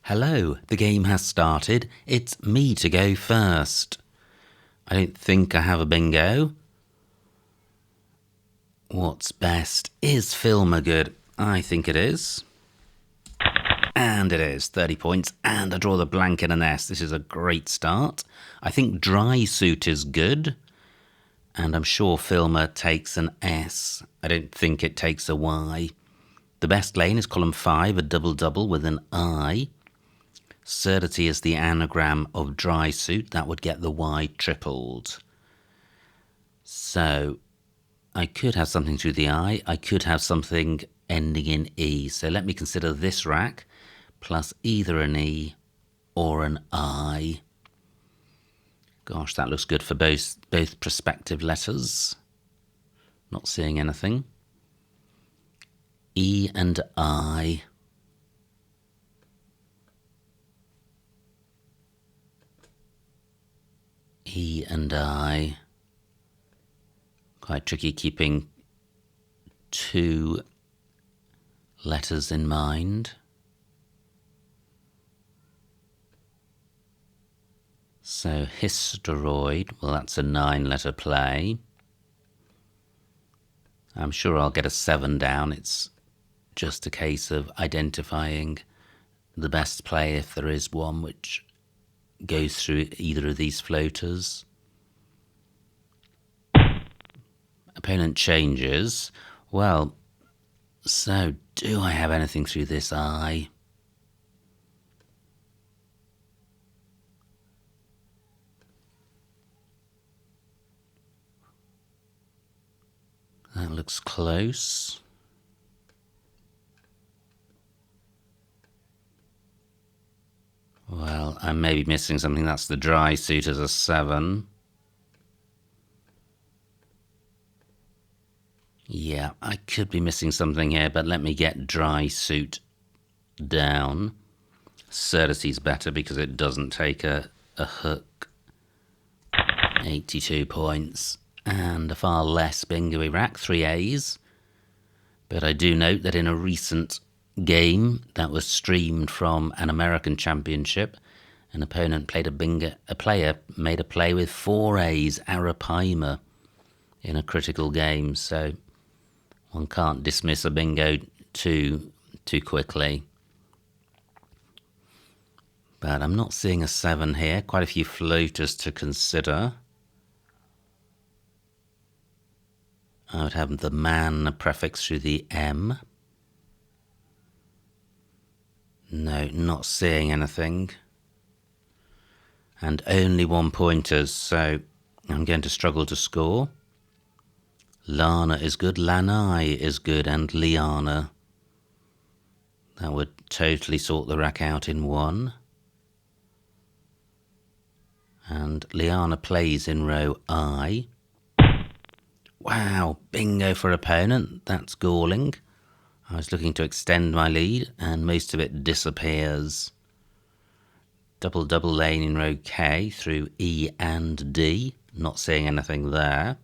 Hello, the game has started. It's me to go first. I don't think I have a bingo. What's best? Is Filmer good? I think it is. And it is. 30 points. And I draw the blank in an S. This is a great start. I think Dry Suit is good. And I'm sure Filmer takes an S. I don't think it takes a Y. The best lane is column 5, a double-double with an I. Surdity is the anagram of Dry Suit. That would get the Y tripled. So I could have something through the I. I could have something ending in E. So let me consider this rack plus either an E or an I. Gosh, that looks good for both prospective letters. Not seeing anything. E and I. E and I. Quite tricky keeping two letters in mind. So hysteroid, well, that's a 9-letter play. I'm sure I'll get a 7 down. It's just a case of identifying the best play if there is one, which goes through either of these floaters. Opponent changes. Well, so do I have anything through this I? That looks close. Well, I may be missing something. That's the Dry Suit as a 7. Yeah, I could be missing something here, but let me get Dry Suit down. Surdity's better because it doesn't take a hook. 82 points. And a far less bingo-y rack, 3 A's. But I do note that in a recent game that was streamed from an American championship, an opponent played a player made a play with 4 A's, Arapaima, in a critical game. So one can't dismiss a bingo too quickly. But I'm not seeing a 7 here. Quite a few floaters to consider. I would have the man prefix through the M. No, not seeing anything. And only 1 pointers, so I'm going to struggle to score. Lana is good, Lanai is good, and Liana. That would totally sort the rack out in one. And Liana plays in row I. Wow, bingo for opponent. That's galling. I was looking to extend my lead, and most of it disappears. Double-double lane in row K through E and D. Not seeing anything there.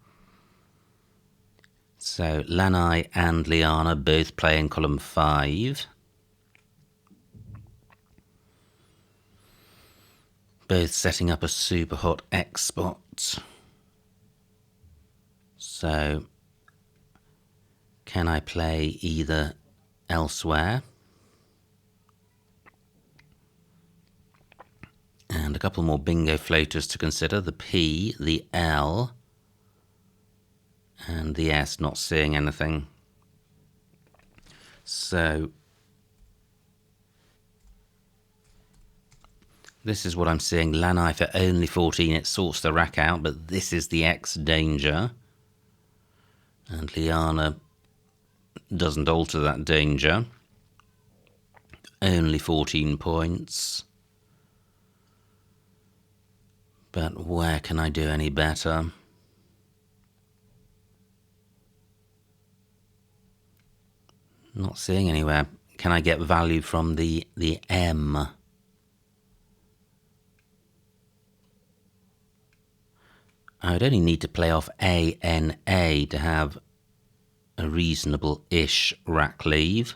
So Lanai and Liana both play in column 5. Both setting up a super hot X spot. So can I play either elsewhere? And a couple more bingo floaters to consider. The P, the L, and the S, not seeing anything. So this is what I'm seeing. Lanai for only 14, it sorts the rack out, but this is the X danger. And Liana doesn't alter that danger. Only 14 points. But where can I do any better? Not seeing anywhere. Can I get value from the M? I would only need to play off ANA to have a reasonable-ish rack leave.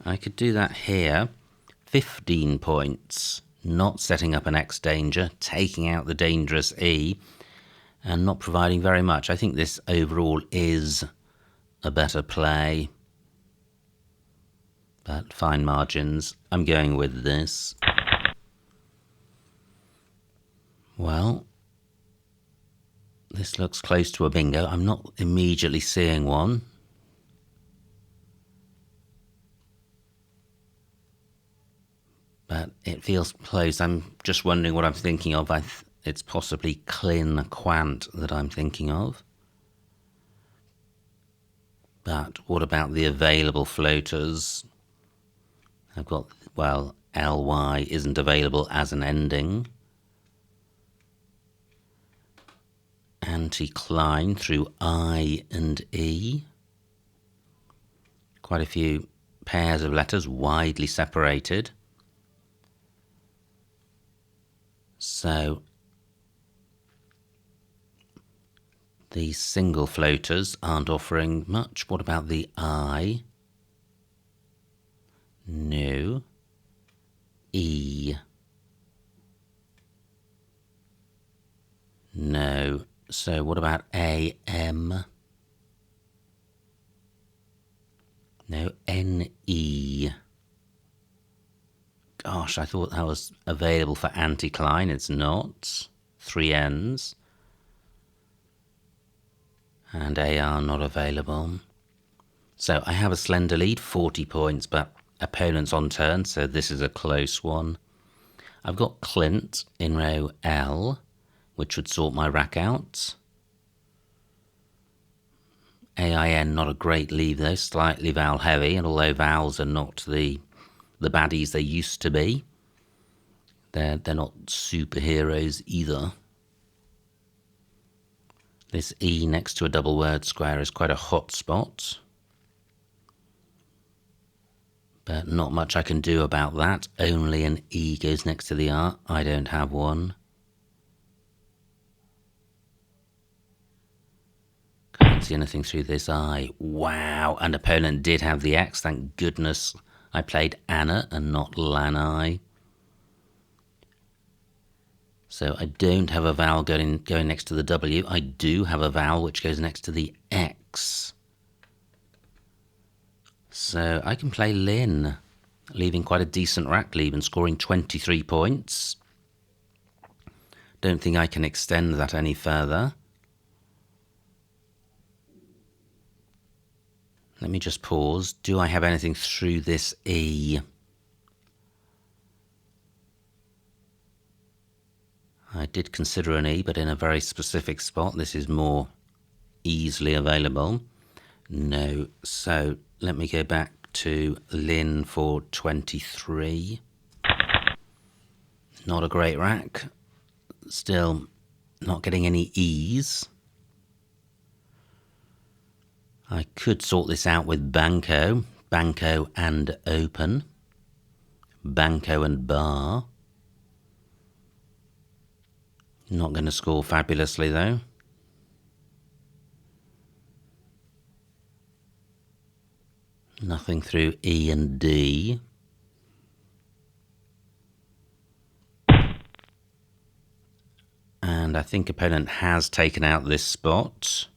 I could do that here. 15 points. Not setting up an X danger, taking out the dangerous E, and not providing very much. I think this overall is a better play, but fine margins. I'm going with this. Well, this looks close to a bingo. I'm not immediately seeing one. But it feels close. I'm just wondering what I'm thinking of. It's possibly Clin Quant that I'm thinking of. But what about the available floaters? I've got, well, LY isn't available as an ending. Anticline through I and E. Quite a few pairs of letters widely separated. So these single floaters aren't offering much. What about the I? No. E. No. So what about AM? No. NE. Gosh, I thought that was available for anticline. It's not. 3 N's. And AR not available. So I have a slender lead, 40 points, but opponent's on turn, so this is a close one. I've got Clint in row L, which would sort my rack out. AIN, not a great lead though, slightly vowel heavy, and although vowels are not the baddies they used to be, they're not superheroes either. This E next to a double word square is quite a hot spot, but not much I can do about that. Only an E goes next to the R. I don't have one. Can't see anything through this I. Wow, and opponent did have the X. Thank goodness I played Anna and not Lanai. So I don't have a vowel going next to the W. I do have a vowel which goes next to the X. So I can play Lynn, leaving quite a decent rack lead and scoring 23 points. Don't think I can extend that any further. Let me just pause. Do I have anything through this E? I did consider an E, but in a very specific spot. This is more easily available. No. So let me go back to Lynn for 23. Not a great rack. Still not getting any E's. I could sort this out with Banco. Banco and open. Banco and bar. Not going to score fabulously though. Nothing through E and D. And I think opponent has taken out this spot.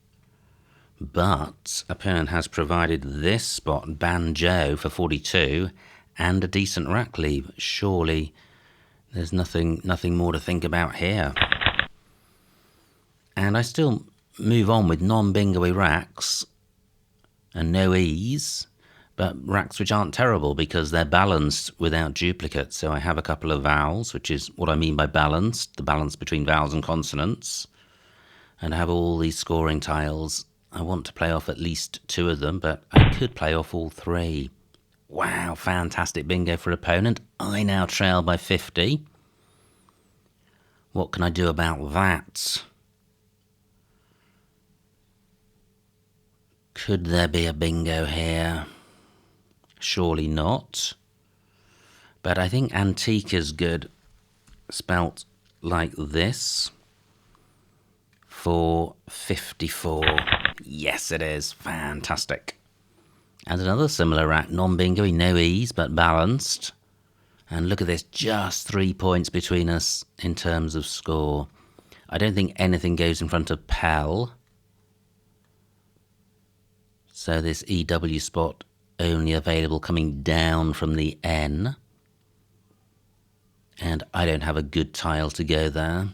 But opponent has provided this spot, Banjo, for 42, and a decent rack leave. Surely there's nothing more to think about here. And I still move on with non-bingo-y racks and no E's, but racks which aren't terrible because they're balanced without duplicates. So I have a couple of vowels, which is what I mean by balanced, the balance between vowels and consonants. And I have all these scoring tiles. I want to play off at least 2 of them, but I could play off all 3. Wow, fantastic bingo for opponent. I now trail by 50. What can I do about that? Could there be a bingo here? Surely not. But I think antique is good, spelt like this, for 54. Yes, it is. Fantastic. And another similar rack, non-bingo-y, no E's, but balanced. And look at this, just 3 points between us in terms of score. I don't think anything goes in front of Pell. So this EW spot only available coming down from the N. And I don't have a good tile to go there.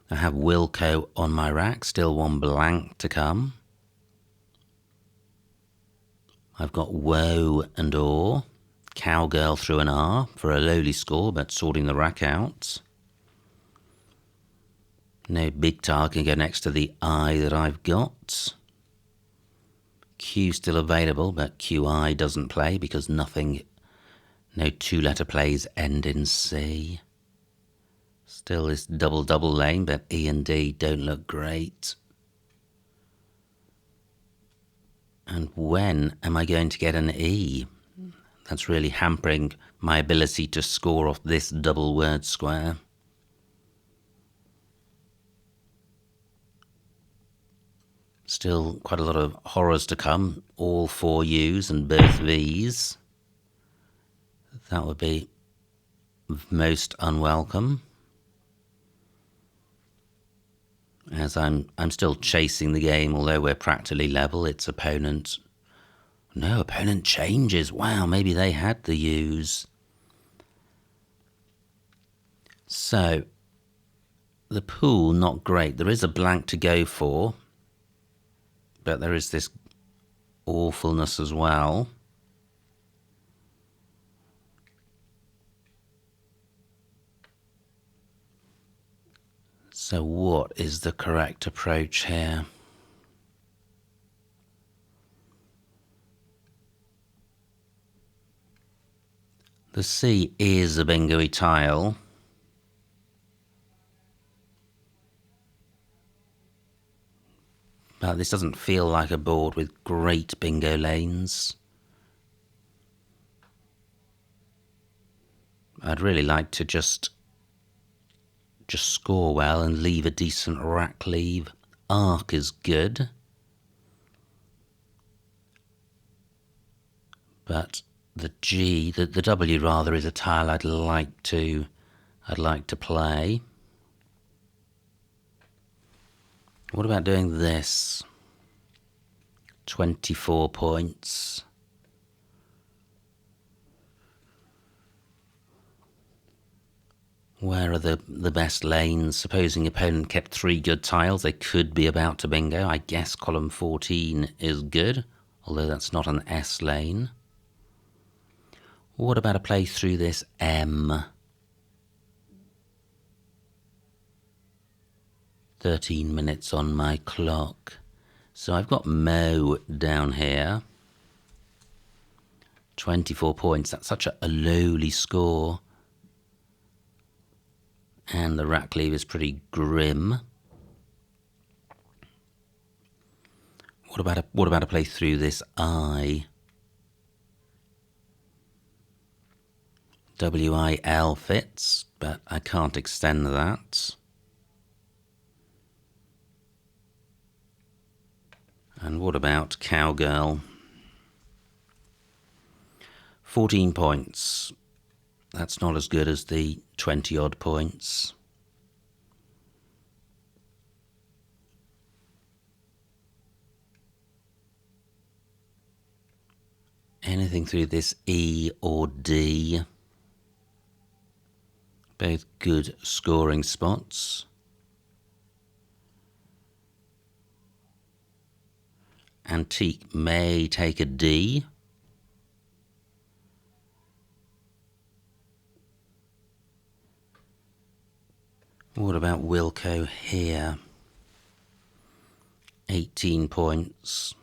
I have Wilco on my rack, still one blank to come. I've got Woe and Or, Cowgirl through an R for a lowly score, but sorting the rack out. No big tile can go next to the I that I've got. Q still available, but QI doesn't play because nothing, no two-letter plays end in C. Still this double-double lane, but E and D don't look great. And when am I going to get an E? That's really hampering my ability to score off this double word square. Still quite a lot of horrors to come, all 4 U's and both V's. That would be most unwelcome. As I'm still chasing the game, although we're practically level. Its opponent... No, opponent changes. Wow, maybe they had the U's. So, the pool, not great. There is a blank to go for, but there is this awfulness as well. So what is the correct approach here? The C is a bingo-y tile. But this doesn't feel like a board with great bingo lanes. I'd really like to just score well and leave a decent rack leave. Arc is good. But the G, the W rather, is a tile I'd like to play. What about doing this? 24 points. Where are the best lanes? Supposing opponent kept 3 good tiles, they could be about to bingo. I guess column 14 is good, although that's not an S lane. What about a play through this M? 13 minutes on my clock. So I've got Mo down here. 24 points. That's such a lowly score. And the rack leave is pretty grim. What about a play through this I? WIL fits, but I can't extend that. And what about Cowgirl? 14 points. That's not as good as the 20-odd points. Anything through this E or D. Both good scoring spots. Antique may take a D. What about Wilco here? 18 points.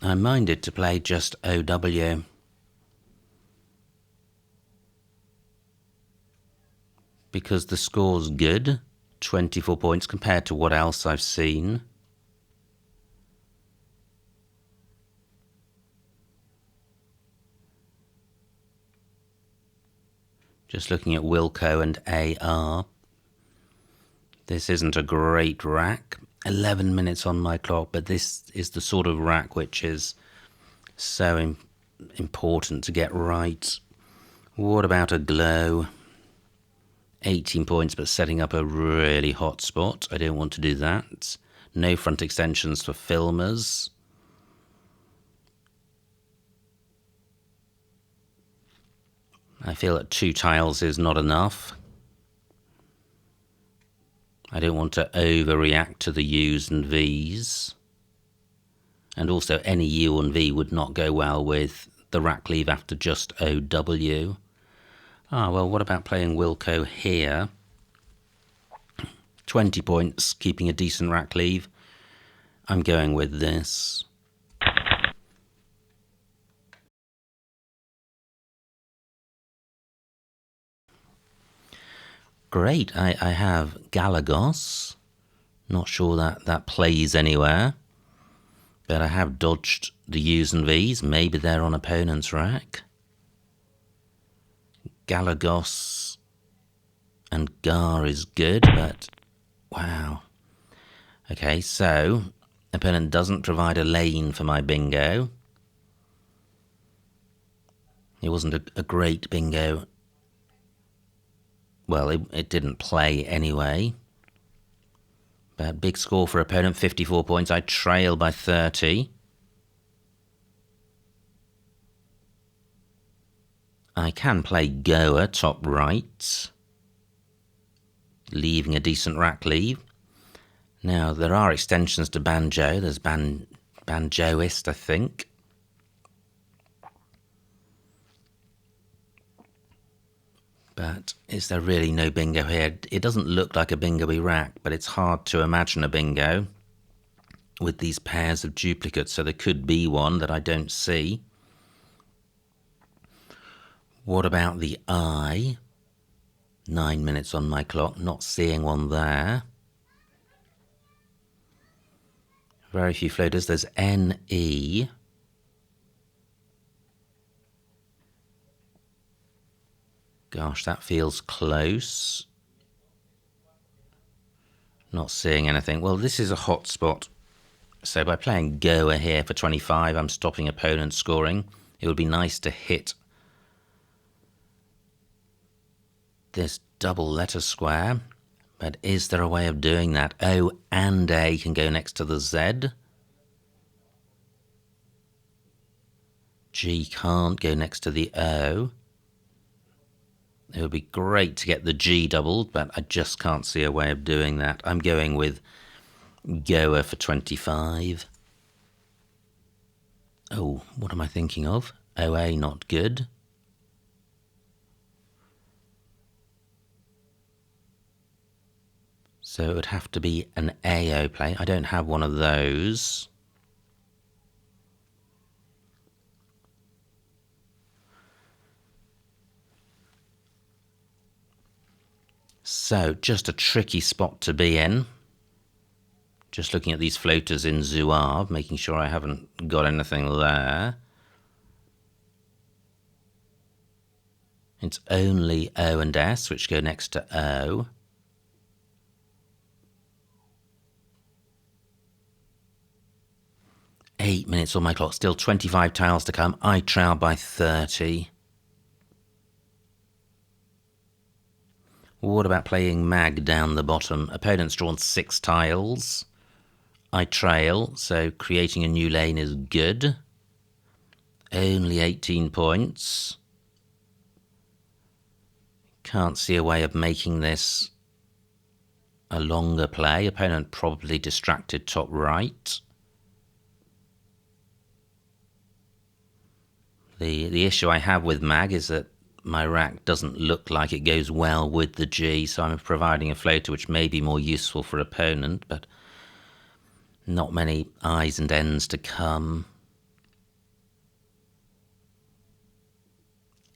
I'm minded to play just OW. Because the score's good, 24 points compared to what else I've seen. Just looking at Wilco and AR. This isn't a great rack. 11 minutes on my clock, but this is the sort of rack which is so important to get right. What about a glow? 18 points, but setting up a really hot spot. I don't want to do that. No front extensions for filmers. I feel that 2 tiles is not enough. I don't want to overreact to the U's and V's. And also any U and V would not go well with the rack leave after just OW. Well, what about playing Wilco here? 20 points, keeping a decent rack leave. I'm going with this. Great, I have Galagos. Not sure that plays anywhere. But I have dodged the U's and V's. Maybe they're on opponent's rack. Galagos and Gar is good, but wow. Okay, so opponent doesn't provide a lane for my bingo. It wasn't a great bingo. Well, it didn't play anyway. But big score for opponent, 54 points. I trail by 30. I can play Goa top right, leaving a decent rack leave. Now, there are extensions to Banjo. There's Banjoist, I think. But is there really no bingo here? It doesn't look like a bingo-y rack, but it's hard to imagine a bingo with these pairs of duplicates, so there could be one that I don't see. What about the I? 9 minutes on my clock, not seeing one there. Very few floaters. There's NE. Gosh, that feels close. Not seeing anything. Well, this is a hot spot. So by playing Goa here for 25, I'm stopping opponent scoring. It would be nice to hit this double letter square. But is there a way of doing that? O and A can go next to the Z. G can't go next to the O. It would be great to get the G doubled, but I just can't see a way of doing that. I'm going with Goa for 25. Oh, what am I thinking of? OA, not good. So it would have to be an AO play. I don't have one of those. So, just a tricky spot to be in. Just looking at these floaters in Zouave, making sure I haven't got anything there. It's only O and S, which go next to O. Eight minutes on my clock, still 25 tiles to come. I trail by 30. What about playing Mag down the bottom? Opponent's drawn 6 tiles. I trail, so creating a new lane is good. Only 18 points. Can't see a way of making this a longer play. Opponent probably distracted top right. The issue I have with Mag is that my rack doesn't look like it goes well with the G, so I'm providing a floater which may be more useful for opponent, but not many I's and N's to come.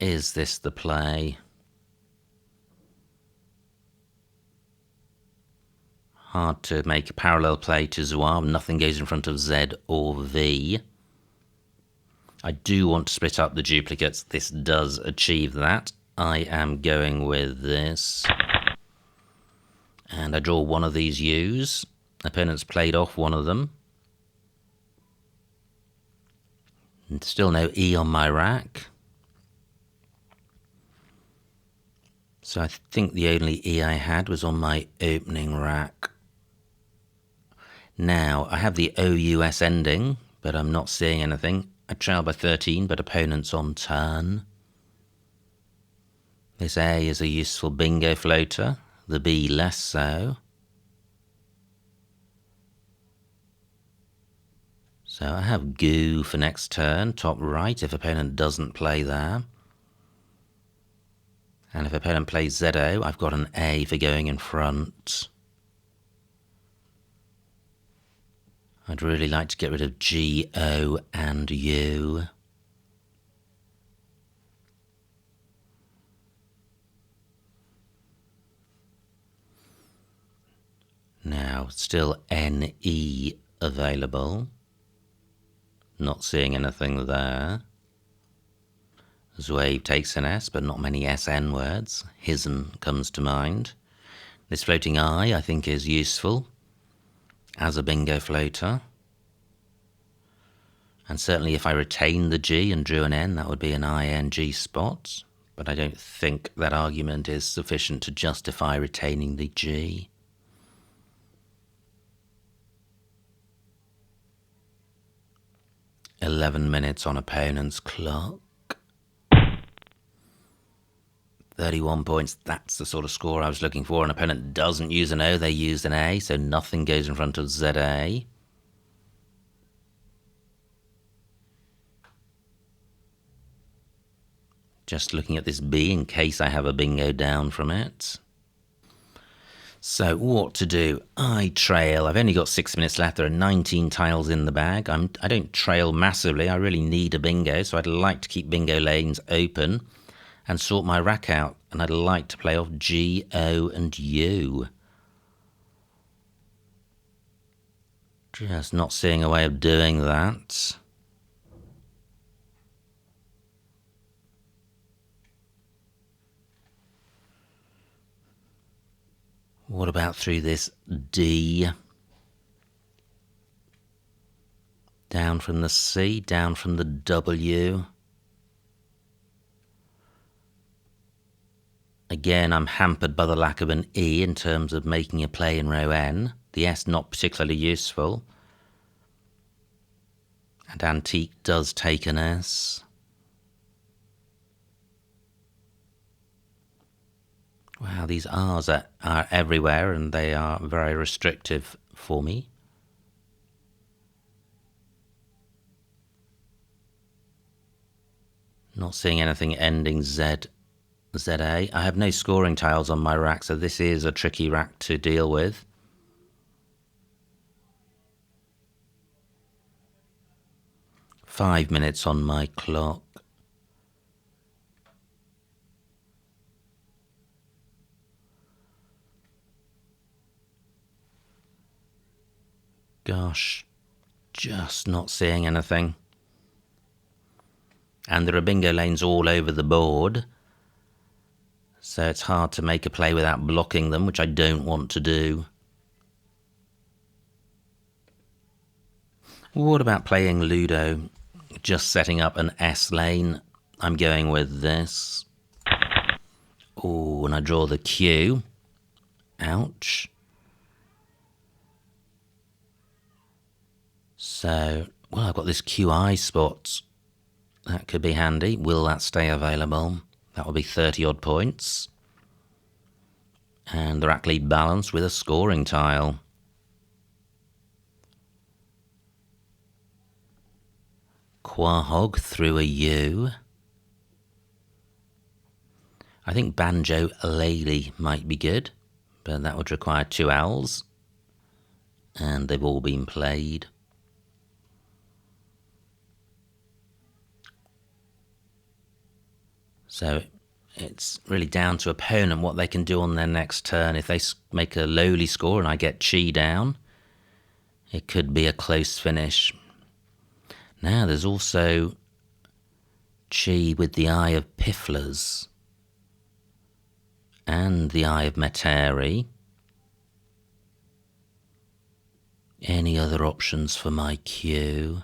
Is this the play? Hard to make a parallel play to Zouave. Nothing goes in front of Z or V. I do want to split up the duplicates. This does achieve that. I am going with this. And I draw one of these U's. Opponent's played off one of them. And still no E on my rack. So I think the only E I had was on my opening rack. Now, I have the OUS ending, but I'm not seeing anything. I trail by 13, but opponent's on turn. This A is a useful bingo floater, the B less so. So I have Goo for next turn, top right, if opponent doesn't play there. And if opponent plays ZO, I've got an A for going in front. I'd really like to get rid of G, O and U. Now, still NE available. Not seeing anything there. Zwave takes an S, but not many SN words. Hisn comes to mind. This floating I think, is useful as a bingo floater. And certainly if I retained the G and drew an N, that would be an ING spot. But I don't think that argument is sufficient to justify retaining the G. $11 on opponent's clock. 31 points, that's the sort of score I was looking for. An opponent doesn't use an O, they use an A, so nothing goes in front of ZA. Just looking at this B in case I have a bingo down from it. So what to do? I trail. I've only got 6 minutes left. There are 19 tiles in the bag. I don't trail massively. I really need a bingo, so I'd like to keep bingo lanes open and sort my rack out. And I'd like to play off G, O and U. Just not seeing a way of doing that. What about through this D? Down from the C, down from the W. Again, I'm hampered by the lack of an E in terms of making a play in row N. The S not particularly useful. And Antique does take an S. Wow, these R's are everywhere and they are very restrictive for me. Not seeing anything ending ZA. I have no scoring tiles on my rack, so this is a tricky rack to deal with. $5 on my clock. Gosh, just not seeing anything. And there are bingo lanes all over the board, so it's hard to make a play without blocking them, which I don't want to do. What about playing Ludo? Just setting up an S lane. I'm going with this. Oh, and I draw the Q. Ouch. So, well, I've got this QI spot. That could be handy. Will that stay available? That will be 30 odd points. And the rack lead balance with a scoring tile. Quahog through a U. I think Banjo Lady might be good, but that would require 2 L's. And they've all been played. So it's really down to opponent what they can do on their next turn. If they make a lowly score and I get Chi down, it could be a close finish. Now there's also Chi with the Eye of Pifflers and the Eye of Metairie. Any other options for my Q?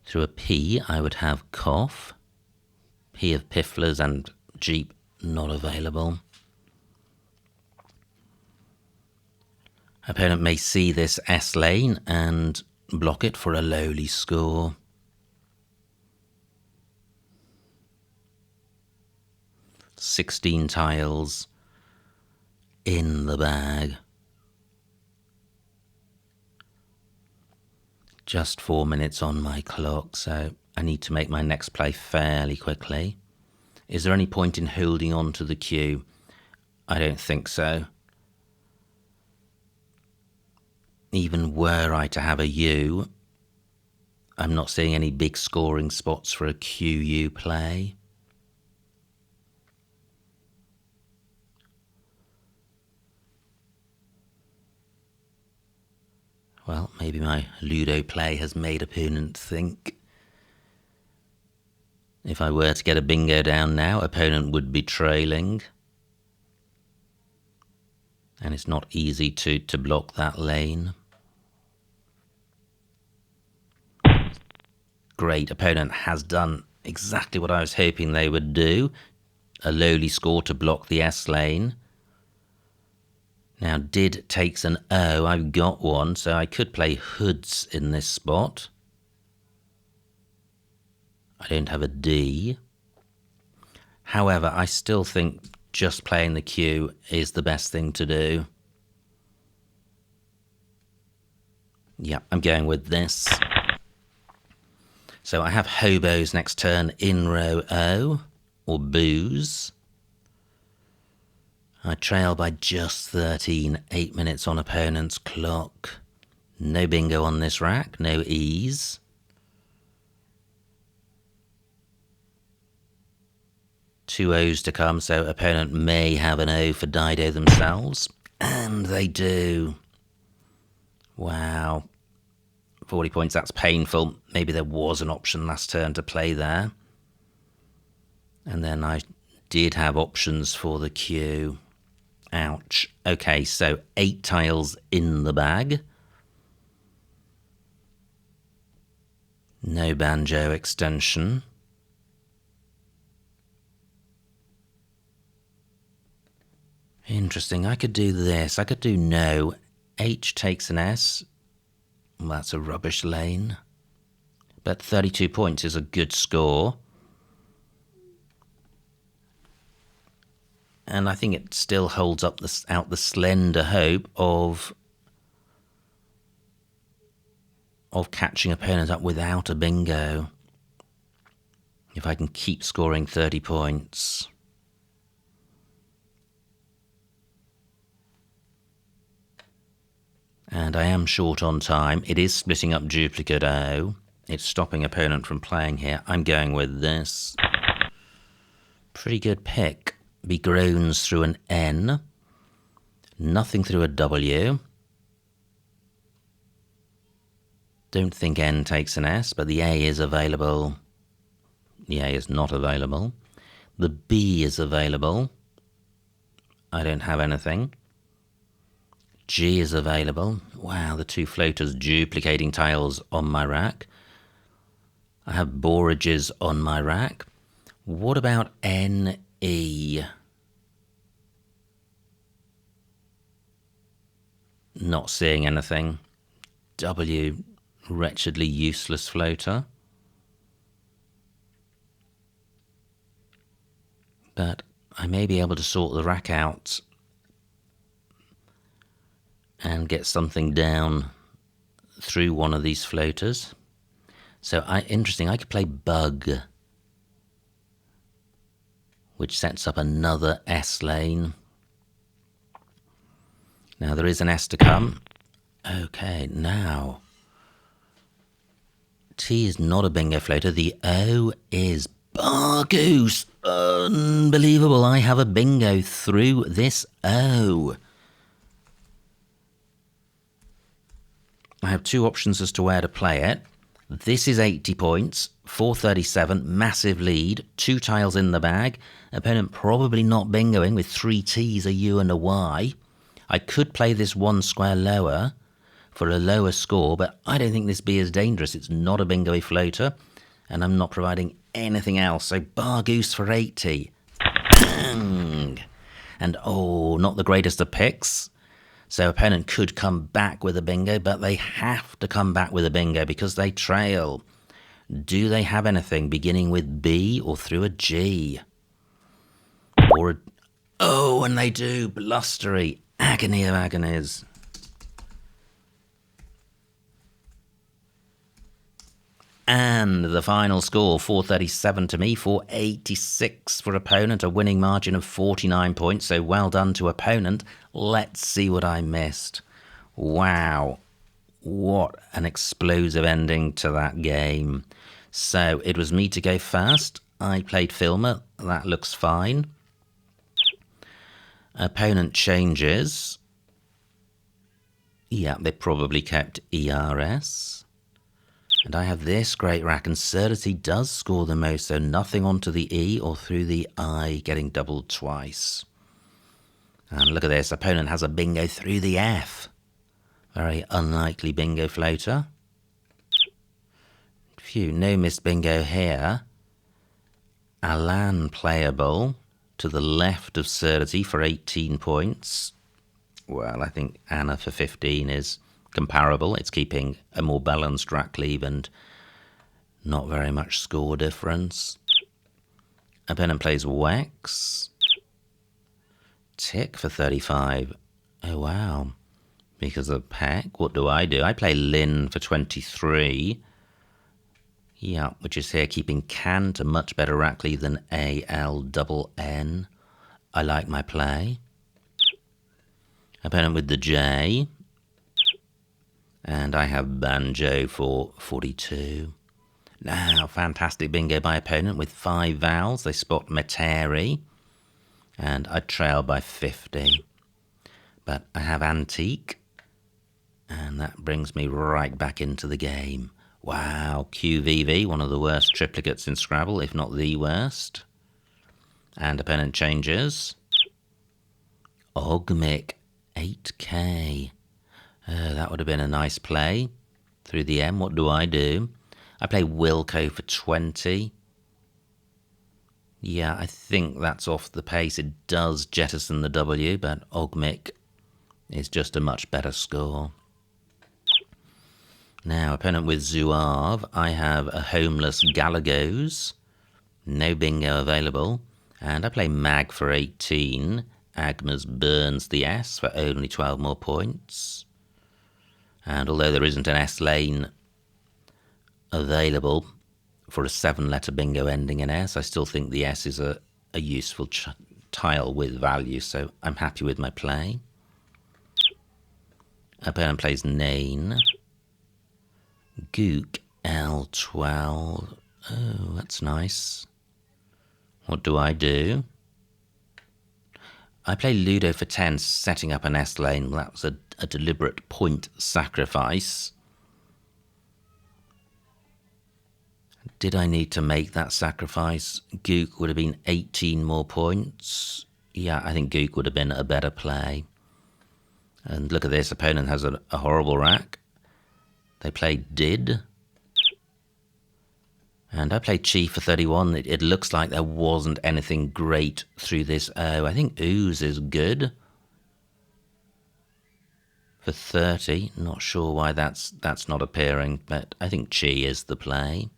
Through a P, I would have cough. P of pifflers and jeep not available. Opponent may see this S lane and block it for a lowly score. "16 tiles in the bag. Just 4 minutes on my clock, so I need to make my next play fairly quickly. Is there any point in holding on to the queue? I don't think so. Even were I to have a U, I'm not seeing any big scoring spots for a QU play. Well, maybe my Ludo play has made opponent think. If I were to get a bingo down now, opponent would be trailing. And it's not easy to block that lane. Great, opponent has done exactly what I was hoping they would do. A lowly score to block the S lane. Now, did takes an O. I've got one, so I could play hoods in this spot. I don't have a D. However, I still think just playing the Q is the best thing to do. Yeah, I'm going with this. So I have hobos next turn in row O, or booze. I trail by just 13, 8 minutes on opponent's clock. No bingo on this rack, no ease. Two O's to come, so opponent may have an O for Dido themselves. And they do. Wow. 40 points, that's painful. Maybe there was an option last turn to play there. And then I did have options for the Q. Ouch. Okay, so 8 tiles in the bag. No banjo extension. Interesting, I could do this. I could do no. H takes an S. Well, that's a rubbish lane. But 32 points is a good score. And I think it still holds up out the slender hope of catching opponents up without a bingo. If I can keep scoring 30 points. And I am short on time. It is splitting up duplicate O. It's stopping opponent from playing here. I'm going with this. Pretty good pick. Be groans through an N. Nothing through a W. Don't think N takes an S, but the A is available. The A is not available. The B is available. I don't have anything. G is available. Wow, the two floaters duplicating tiles on my rack. I have borages on my rack. What about NE? Not seeing anything. W, wretchedly useless floater. But I may be able to sort the rack out and get something down through one of these floaters. So interesting, I could play bug, which sets up another S lane. Now there is an S to come. Okay, now T is not a bingo floater. The O is Bargoose. Unbelievable, I have a bingo through this O. I have two options as to where to play it. This is 80 points, 437, massive lead, 2 tiles in the bag. Opponent probably not bingoing with 3 T's, a U and a Y. I could play this one square lower for a lower score, but I don't think this B is dangerous. It's not a bingo floater, and I'm not providing anything else. So bar goose for 80. Bang! And oh, not the greatest of picks. So opponent could come back with a bingo, but they have to come back with a bingo because they trail. Do they have anything beginning with B or through a G? Or a... Oh, and they do. Blustery. Agony of agonies. And the final score, 437 to me, 486 for opponent, a winning margin of 49 points. So well done to opponent. Let's see what I missed. Wow. What an explosive ending to that game. So it was me to go first. I played Filmer. That looks fine. Opponent changes. Yeah, they probably kept ERS. And I have this great rack, and Surdity does score the most, so nothing onto the E or through the I, getting doubled twice. And look at this, opponent has a bingo through the F. Very unlikely bingo floater. Phew, no missed bingo here. Alan playable to the left of Surdity for 18 points. Well, I think Anna for 15 is comparable. It's keeping a more balanced rack leave and not very much score difference. Opponent plays Wex. Tick for 35. Oh wow. Because of Peck, what do? I play Lynn for 23. Yeah, which is here keeping Can to much better rack leave than ALNN. I like my play. Opponent with the J. And I have Banjo for 42. Now, fantastic bingo by opponent with 5 vowels. They spot Metairie. And I trail by 50. But I have Antique. And that brings me right back into the game. Wow, QVV, one of the worst triplicates in Scrabble, if not the worst. And opponent changes. Ogmic, 8k. That would have been a nice play. Through the M, what do? I play Wilco for 20. Yeah, I think that's off the pace. It does jettison the W, but Ogmic is just a much better score. Now, opponent with Zouave. I have a homeless Galagos. No bingo available. And I play Mag for 18. Agmas burns the S for only 12 more points. And although there isn't an S lane available for a 7-letter bingo ending in S, I still think the S is a useful tile with value, so I'm happy with my play. Opponent plays Nain. Gook L12. Oh, that's nice. What do? I play Ludo for 10, setting up an S lane. That was a deliberate point sacrifice. Did I need to make that sacrifice? Gook would have been 18 more points. Yeah, I think Gook would have been a better play. And look at this, opponent has a horrible rack. They played Did. And I played Chi for 31. It looks like there wasn't anything great through this O. I think Ooze is good. For 30. Not sure why that's not appearing, but I think Chi is the play.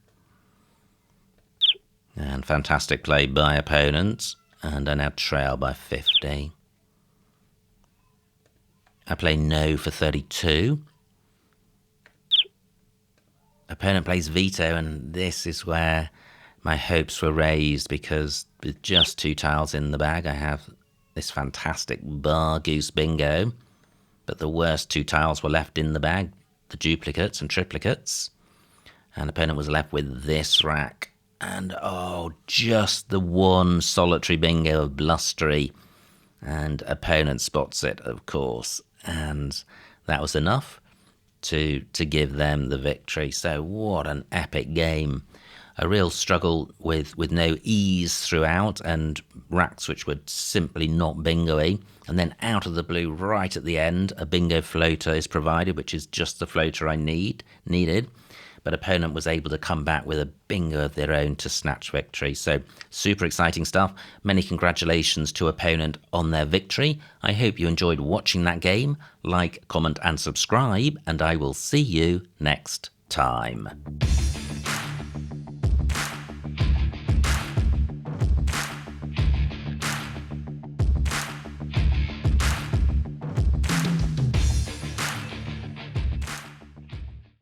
And fantastic play by opponents. And I now trail by 50. I play No for 32. Opponent plays Veto, and this is where my hopes were raised, because with just 2 tiles in the bag, I have this fantastic bar goose bingo, but the worst 2 tiles were left in the bag, the duplicates and triplicates, and opponent was left with this rack, and oh, just the one solitary bingo of Blustery, and opponent spots it, of course, and that was enough to give them the victory. So what an epic game. a real struggle with no ease throughout, and racks which were simply not bingo-y. And then out of the blue, right at the end, a bingo floater is provided, which is just the floater I needed. But opponent was able to come back with a bingo of their own to snatch victory. So super exciting stuff. Many congratulations to opponent on their victory. I hope you enjoyed watching that game. Like, comment and subscribe, and I will see you next time.